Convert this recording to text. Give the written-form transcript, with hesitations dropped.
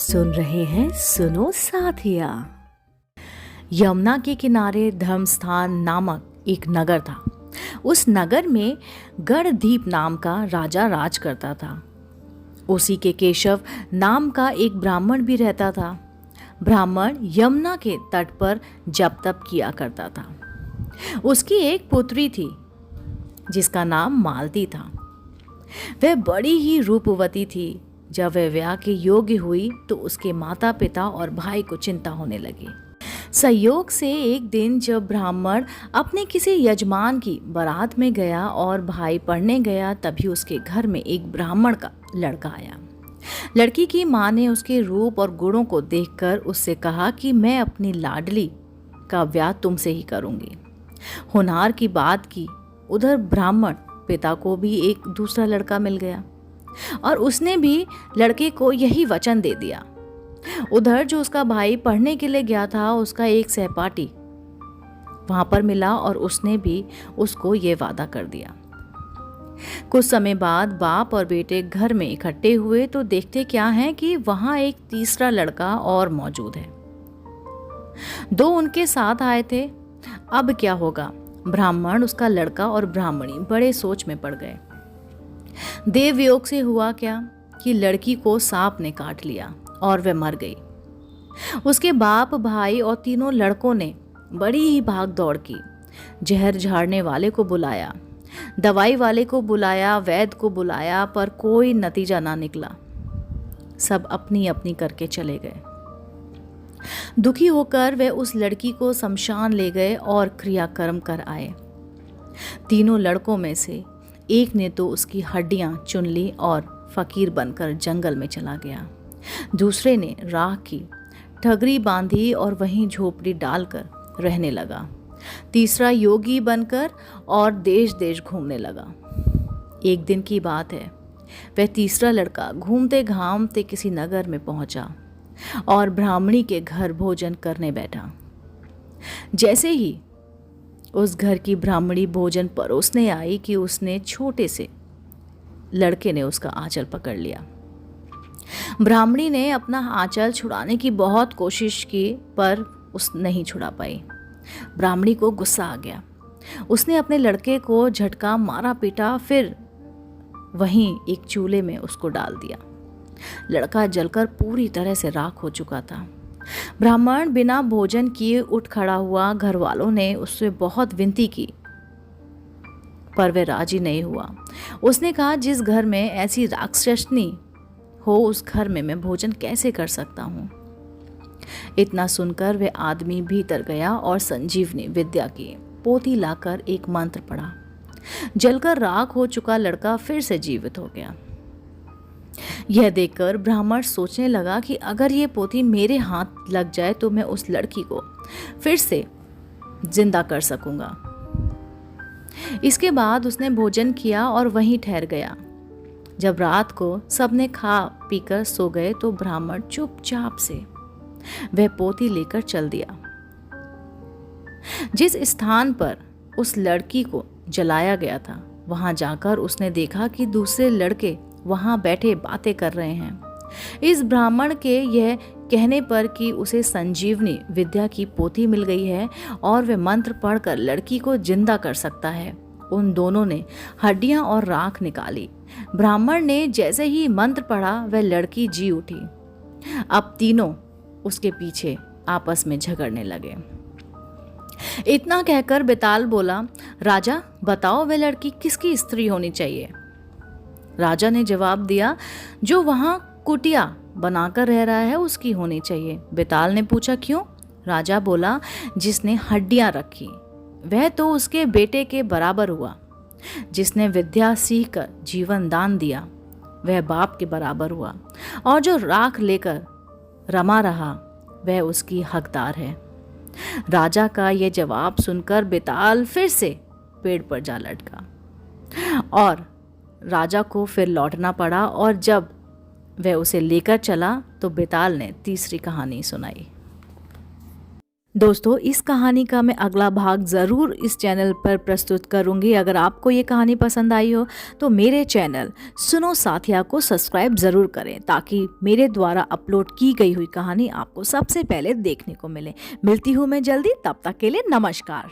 सुन रहे हैं सुनो साथिया। यमुना के किनारे धर्मस्थान नामक एक नगर था। उस नगर में गढ़दीप नाम का राजा राज करता था। उसी के केशव नाम का एक ब्राह्मण भी रहता था। ब्राह्मण यमुना के तट पर जप तप किया करता था। उसकी एक पुत्री थी जिसका नाम मालती था। वह बड़ी ही रूपवती थी। जब वह विवाह के योग्य हुई तो उसके माता पिता और भाई को चिंता होने लगी। संयोग से एक दिन जब ब्राह्मण अपने किसी यजमान की बारात में गया और भाई पढ़ने गया, तभी उसके घर में एक ब्राह्मण का लड़का आया। लड़की की माँ ने उसके रूप और गुणों को देखकर उससे कहा कि मैं अपनी लाडली का ब्याह तुमसे ही करूंगी। होनहार की बात की। उधर ब्राह्मण पिता को भी एक दूसरा लड़का मिल गया और उसने भी लड़के को यही वचन दे दिया। उधर जो उसका भाई पढ़ने के लिए गया था, उसका एक सहपाठी वहां पर मिला और उसने भी उसको ये वादा कर दिया। कुछ समय बाद बाप और बेटे घर में इकट्ठे हुए तो देखते क्या है कि वहां एक तीसरा लड़का और मौजूद है। दो उनके साथ आए थे। अब क्या होगा? ब्राह्मण, उसका लड़का और ब्राह्मणी बड़े सोच में पड़ गए। देवयोग से हुआ क्या कि लड़की को सांप ने काट लिया और वह मर गई। उसके बाप, भाई और तीनों लड़कों ने बड़ी ही भाग दौड़ की। जहर झाड़ने वाले को बुलाया, दवाई वाले को बुलाया, वैद्य को बुलाया, पर कोई नतीजा ना निकला। सब अपनी अपनी करके चले गए। दुखी होकर वे उस लड़की को शमशान ले गए और क्रियाकर्म कर आए। तीनों लड़कों में से एक ने तो उसकी हड्डियां चुन ली और फकीर बनकर जंगल में चला गया। दूसरे ने राख की ठगरी बांधी और वहीं झोपड़ी डालकर रहने लगा। तीसरा योगी बनकर और देश देश घूमने लगा। एक दिन की बात है, वह तीसरा लड़का घूमते घामते किसी नगर में पहुंचा और ब्राह्मणी के घर भोजन करने बैठा। जैसे ही उस घर की ब्राह्मणी भोजन परोसने आई कि उसने छोटे से लड़के ने उसका आंचल पकड़ लिया। ब्राह्मणी ने अपना आंचल छुड़ाने की बहुत कोशिश की पर उस नहीं छुड़ा पाई। ब्राह्मणी को गुस्सा आ गया। उसने अपने लड़के को झटका मारा, पीटा, फिर वहीं एक चूल्हे में उसको डाल दिया। लड़का जलकर पूरी तरह से राख हो चुका था। ब्राह्मण बिना भोजन किए उठ खड़ा हुआ। घर वालों ने उससे बहुत विनती की पर वह राजी नहीं हुआ। उसने कहा, जिस घर में ऐसी राक्षसनी हो उस घर में मैं भोजन कैसे कर सकता हूँ। इतना सुनकर वह आदमी भीतर गया और संजीवनी विद्या की पोथी लाकर एक मंत्र पढ़ा। जलकर राख हो चुका लड़का फिर से जीवित हो गया। यह देखकर ब्राह्मण सोचने लगा कि अगर ये पोथी मेरे हाथ लग जाए तो मैं उस लड़की को फिर से जिंदा कर सकूंगा। इसके बाद उसने भोजन किया और वहीं ठहर गया। जब रात को सबने खा पीकर सो गए तो ब्राह्मण चुपचाप से वह पोथी लेकर चल दिया। जिस स्थान पर उस लड़की को जलाया गया था वहां जाकर उसने देखा कि दूसरे लड़के वहां बैठे बातें कर रहे हैं। इस ब्राह्मण के यह कहने पर कि उसे संजीवनी विद्या की पोथी मिल गई है और वह मंत्र पढ़कर लड़की को जिंदा कर सकता है, उन दोनों ने हड्डियां और राख निकाली। ब्राह्मण ने जैसे ही मंत्र पढ़ा वह लड़की जी उठी। अब तीनों उसके पीछे आपस में झगड़ने लगे। इतना कहकर बेताल बोला, राजा बताओ वह लड़की किसकी स्त्री होनी चाहिए। राजा ने जवाब दिया, जो वहां कुटिया बनाकर रह रहा है उसकी होनी चाहिए। बेताल ने पूछा, क्यों? राजा बोला, जिसने हड्डियां रखी वह तो उसके बेटे के बराबर हुआ। जिसने विद्या सीख कर जीवन दान दिया वह बाप के बराबर हुआ और जो राख लेकर रमा रहा वह उसकी हकदार है। राजा का यह जवाब सुनकर बेताल फिर से पेड़ पर जा लटका और राजा को फिर लौटना पड़ा और जब वह उसे लेकर चला तो बेताल ने तीसरी कहानी सुनाई। दोस्तों, इस कहानी का मैं अगला भाग ज़रूर इस चैनल पर प्रस्तुत करूंगी। अगर आपको ये कहानी पसंद आई हो तो मेरे चैनल सुनो साथिया को सब्सक्राइब ज़रूर करें, ताकि मेरे द्वारा अपलोड की गई हुई कहानी आपको सबसे पहले देखने को मिले। मिलती हूँ मैं जल्दी, तब तक के लिए नमस्कार।